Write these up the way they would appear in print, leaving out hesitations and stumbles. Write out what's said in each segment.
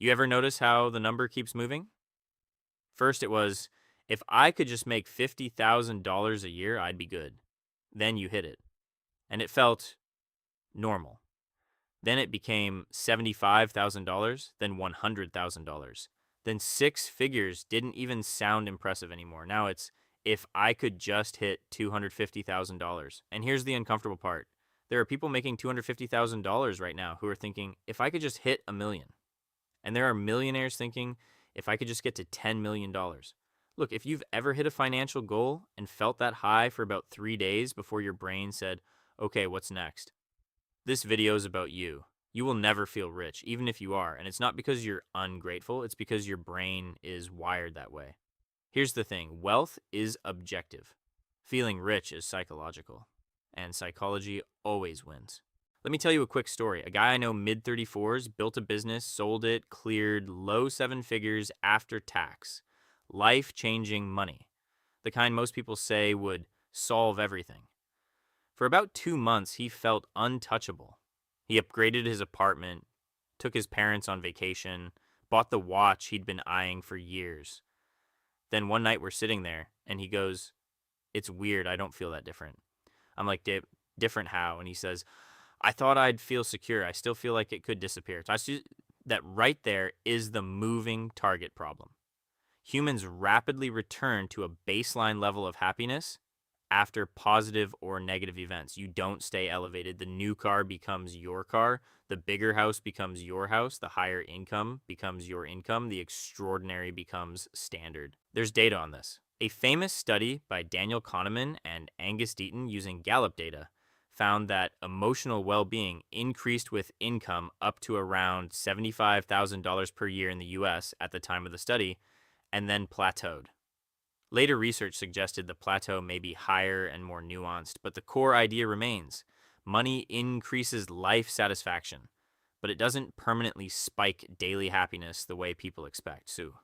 You ever notice how the number keeps moving? First, it was, if I could just make $50,000 a year, I'd be good. Then you hit it, and it felt normal. Then it became $75,000, then $100,000. Then six figures didn't even sound impressive anymore. Now it's, if I could just hit $250,000. And here's the uncomfortable part. There are people making $250,000 right now who are thinking, if I could just hit a million. And there are millionaires thinking, if I could just get to $10 million. Look, if you've ever hit a financial goal and felt that high for about 3 days before your brain said, okay, what's next? This video is about you. You will never feel rich, even if you are. And it's not because you're ungrateful, it's because your brain is wired that way. Here's the thing, wealth is objective. Feeling rich is psychological. And psychology always wins. Let me tell you a quick story. A guy I know, mid 34s, built a business, sold it, cleared low seven figures after tax. Life-changing money. The kind most people say would solve everything. For about 2 months, he felt untouchable. He upgraded his apartment, took his parents on vacation, bought the watch he'd been eyeing for years. Then one night we're sitting there, and he goes, "It's weird, I don't feel that different." I'm like, "Different how?" And he says, "I thought I'd feel secure. I still feel like it could disappear." So I see that right there is the moving target problem. Humans rapidly return to a baseline level of happiness after positive or negative events. You don't stay elevated. The new car becomes your car. The bigger house becomes your house. The higher income becomes your income. The extraordinary becomes standard. There's data on this. A famous study by Daniel Kahneman and Angus Deaton using Gallup data found that emotional well-being increased with income up to around $75,000 per year in the US at the time of the study, and then plateaued. Later research suggested the plateau may be higher and more nuanced, but the core idea remains. Money increases life satisfaction, but it doesn't permanently spike daily happiness the way people expect. So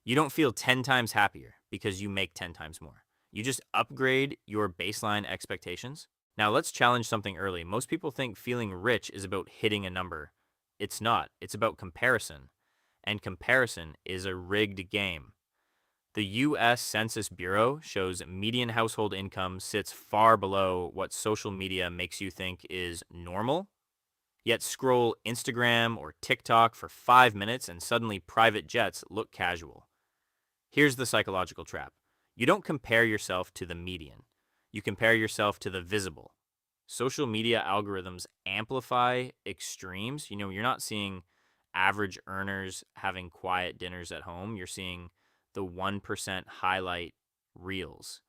you don't feel 10 times happier because you make 10 times more. You just upgrade your baseline expectations. Now let's challenge something early. Most people think feeling rich is about hitting a number. It's not. It's about comparison. And comparison is a rigged game. The U.S. Census Bureau shows median household income sits far below what social media makes you think is normal. Yet scroll Instagram or TikTok for 5 minutes and suddenly private jets look casual. Here's the psychological trap. You don't compare yourself to the median. You compare yourself to the visible. Social media algorithms amplify extremes. You're not seeing average earners having quiet dinners at home. You're seeing the 1% highlight reels.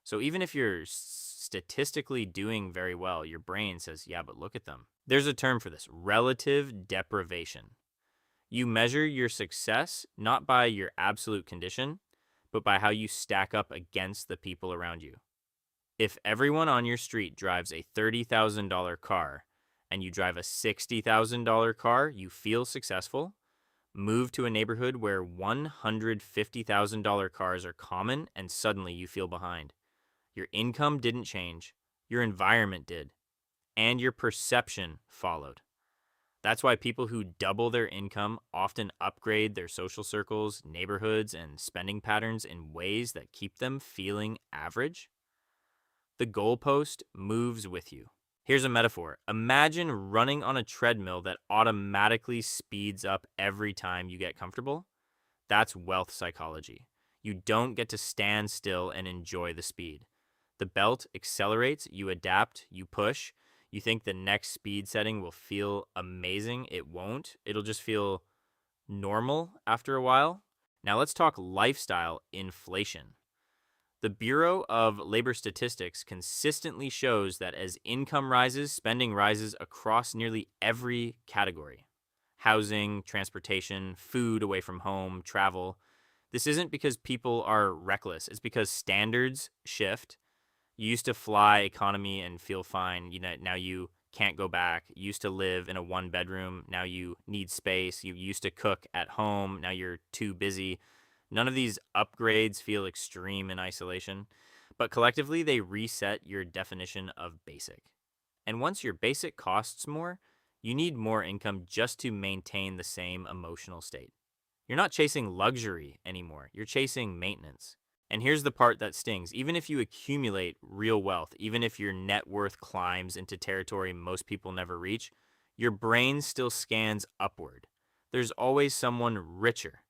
So even if you're statistically doing very well, your brain says, yeah, but look at them. There's a term for this, relative deprivation. You measure your success not by your absolute condition, but by how you stack up against the people around you. If everyone on your street drives a $30,000 car and you drive a $60,000 car, you feel successful. Move to a neighborhood where $150,000 cars are common and suddenly you feel behind. Your income didn't change, your environment did, and your perception followed. That's why people who double their income often upgrade their social circles, neighborhoods, and spending patterns in ways that keep them feeling average. The goalpost moves with you. Here's a metaphor. Imagine running on a treadmill that automatically speeds up every time you get comfortable. That's wealth psychology. You don't get to stand still and enjoy the speed. The belt accelerates, you adapt, you push. You think the next speed setting will feel amazing. It won't. It'll just feel normal after a while. Now let's talk lifestyle inflation. The Bureau of Labor Statistics consistently shows that as income rises, spending rises across nearly every category. Housing, transportation, food away from home, travel. This isn't because people are reckless. It's because standards shift. You used to fly economy and feel fine. Now you can't go back. You used to live in a one bedroom. Now you need space. You used to cook at home. Now you're too busy. None of these upgrades feel extreme in isolation, but collectively they reset your definition of basic. And once your basic costs more, You need more income just to maintain the same emotional state. You're not chasing luxury anymore. You're chasing maintenance. And here's the part that stings. Even if you accumulate real wealth, even if your net worth climbs into territory most people never reach, your brain still scans upward. There's always someone richer,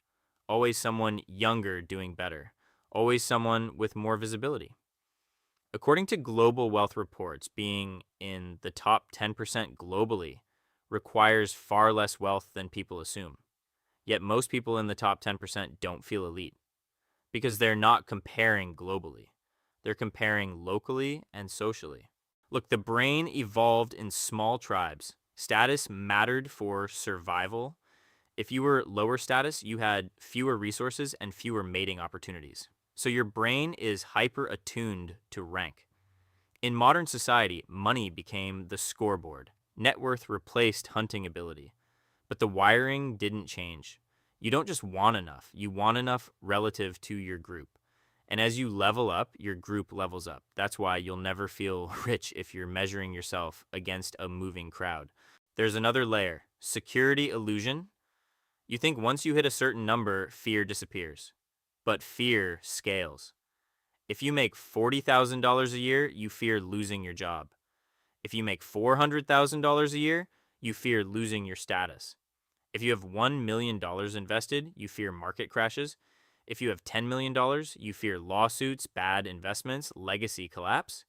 always someone younger doing better, always someone with more visibility. According to global wealth reports, being in the top 10% globally requires far less wealth than people assume. Yet most people in the top 10% don't feel elite because they're not comparing globally. They're comparing locally and socially. Look, the brain evolved in small tribes. Status mattered for survival. If you were lower status, you had fewer resources and fewer mating opportunities. So your brain is hyper attuned to rank. In modern society, money became the scoreboard. Net worth replaced hunting ability. But the wiring didn't change. You don't just want enough, you want enough relative to your group. And as you level up, your group levels up. That's why you'll never feel rich if you're measuring yourself against a moving crowd. There's another layer, security illusion. You think once you hit a certain number, fear disappears. But fear scales. If you make $40,000 a year, you fear losing your job. If you make $400,000 a year, you fear losing your status. If you have $1 million invested, you fear market crashes. If you have $10 million, you fear lawsuits, bad investments, legacy collapse.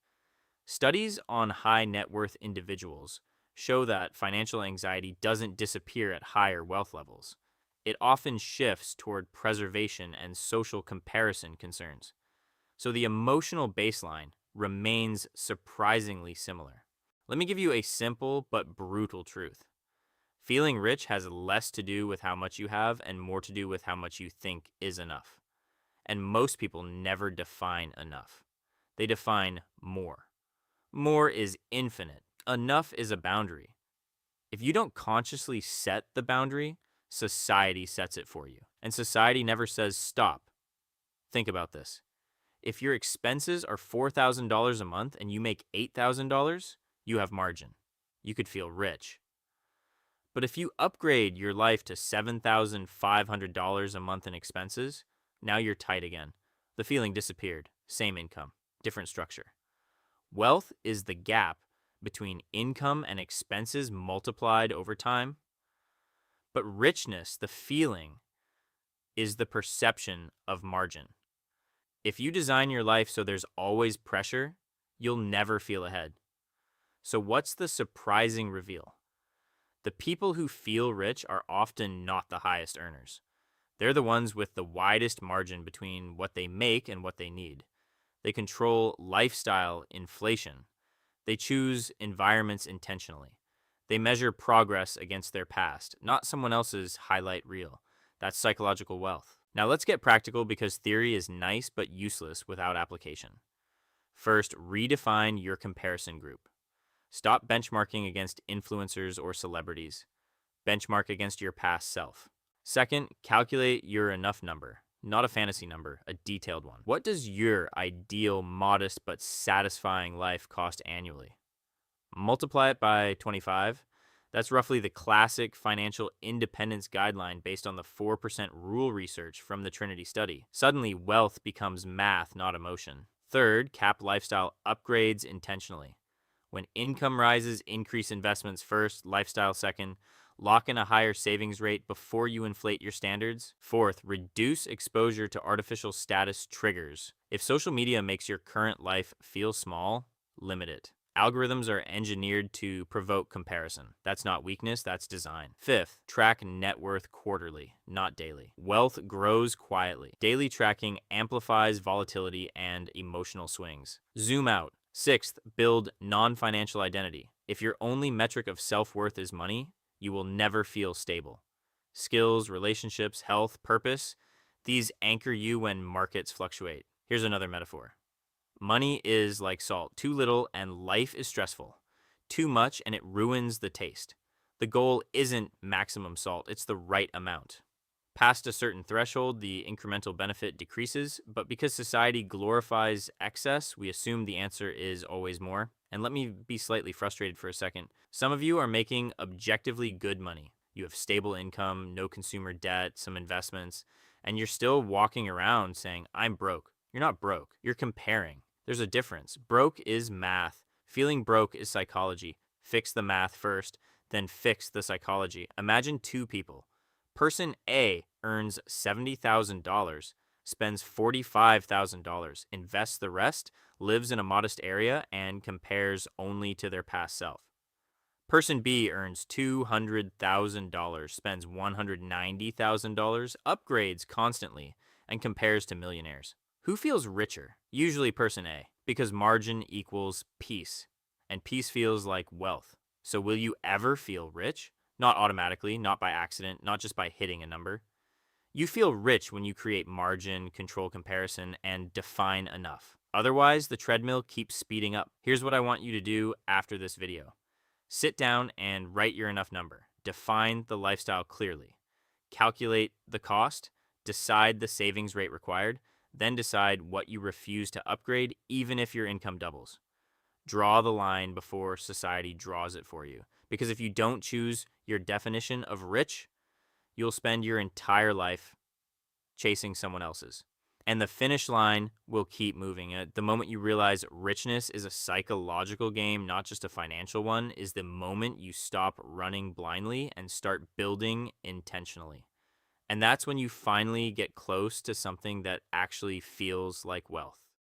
Studies on high net worth individuals show that financial anxiety doesn't disappear at higher wealth levels. It often shifts toward preservation and social comparison concerns. So the emotional baseline remains surprisingly similar. Let me give you a simple but brutal truth. Feeling rich has less to do with how much you have and more to do with how much you think is enough. And most people never define enough. They define more. More is infinite. Enough is a boundary. If you don't consciously set the boundary, society sets it for you. And society never says stop. Think about this. If your expenses are $4,000 a month and you make $8,000, you have margin. You could feel rich. But if you upgrade your life to $7,500 a month in expenses, now you're tight again. The feeling disappeared. Same income, different structure. Wealth is the gap between income and expenses multiplied over time. But richness, the feeling, is the perception of margin. If you design your life so there's always pressure, you'll never feel ahead. So what's the surprising reveal? The people who feel rich are often not the highest earners. They're the ones with the widest margin between what they make and what they need. They control lifestyle inflation. They choose environments intentionally. They measure progress against their past, not someone else's highlight reel. That's psychological wealth. Now let's get practical because theory is nice but useless without application. First, redefine your comparison group. Stop benchmarking against influencers or celebrities. Benchmark against your past self. Second, calculate your enough number. Not a fantasy number, a detailed one. What does your ideal, modest, but satisfying life cost annually? Multiply it by 25. That's roughly the classic financial independence guideline based on the 4% rule research from the Trinity study. Suddenly, wealth becomes math, not emotion. Third, cap lifestyle upgrades intentionally. When income rises, increase investments first, lifestyle second. Lock in a higher savings rate before you inflate your standards. Fourth, reduce exposure to artificial status triggers. If social media makes your current life feel small, limit it. Algorithms are engineered to provoke comparison. That's not weakness, that's design. Fifth, track net worth quarterly, not daily. Wealth grows quietly. Daily tracking amplifies volatility and emotional swings. Zoom out. Sixth, build non-financial identity. If your only metric of self-worth is money, you will never feel stable. Skills, relationships, health, purpose, these anchor you when markets fluctuate. Here's another metaphor. Money is like salt. Too little and life is stressful. Too much and it ruins the taste. The goal isn't maximum salt, it's the right amount. Past a certain threshold, the incremental benefit decreases, but because society glorifies excess, we assume the answer is always more. And let me be slightly frustrated for a second. Some of you are making objectively good money. You have stable income, no consumer debt, some investments, and you're still walking around saying, I'm broke. You're not broke. You're comparing. There's a difference. Broke is math. Feeling broke is psychology. Fix the math first, then fix the psychology. Imagine two people. Person A earns $70,000, spends $45,000, invests the rest, lives in a modest area, and compares only to their past self. Person B earns $200,000, spends $190,000, upgrades constantly, and compares to millionaires. Who feels richer? Usually person A, because margin equals peace, and peace feels like wealth. So will you ever feel rich? Not automatically, not by accident, not just by hitting a number. You feel rich when you create margin, control comparison, and define enough. Otherwise, the treadmill keeps speeding up. Here's what I want you to do after this video. Sit down and write your enough number. Define the lifestyle clearly. Calculate the cost, decide the savings rate required, then decide what you refuse to upgrade even if your income doubles. Draw the line before society draws it for you. Because if you don't choose your definition of rich, you'll spend your entire life chasing someone else's. And the finish line will keep moving. The moment you realize richness is a psychological game, not just a financial one, is the moment you stop running blindly and start building intentionally. And that's when you finally get close to something that actually feels like wealth.